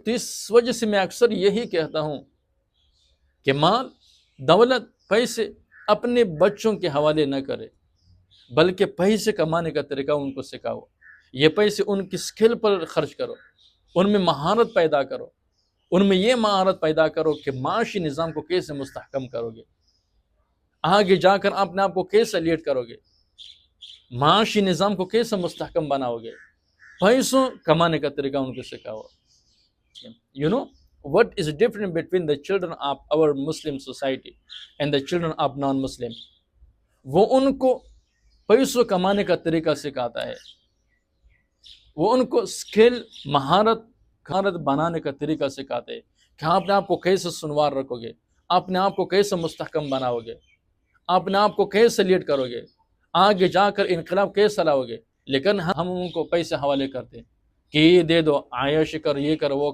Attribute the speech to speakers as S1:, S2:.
S1: तो इस वजह से मैं अक्सर यही कहता हूँ कि माल, दौलत, पैसे अपने बच्चों के हवाले न करे, बल्कि पैसे कमाने का तरीका उनको सिखाओ। ये पैसे उनकी स्किल पर खर्च करो, उनमें महारत पैदा करो, उनमें ये महारत पैदा करो कि माशी निज़ाम को कैसे मुस्तहकम करोगे, आगे जाकर अपने आप को कैसे लीड करोगे, माशी निज़ाम को कैसे मुस्तहकम बनाओगे। पैसों कमाने का तरीका उनको सिखाओ। You know what is different between the children of our Muslim society and the children of non-Muslim? वो उनको पैसों कमाने का तरीका सिखाता है, वो उनको स्किल, महारत बनाने का तरीका सिखाते हैं कि अपने आप को कैसे सुनवार रखोगे, अपने आप को कैसे मुस्तहकम बनाओगे, अपने आप को कैसे लीड करोगे, आगे जाकर इनकलाब कैसे लाओगे। लेकिन हम उनको पैसे हवाले करते हैं कि ये दे दो, आयश कर, ये कर, वो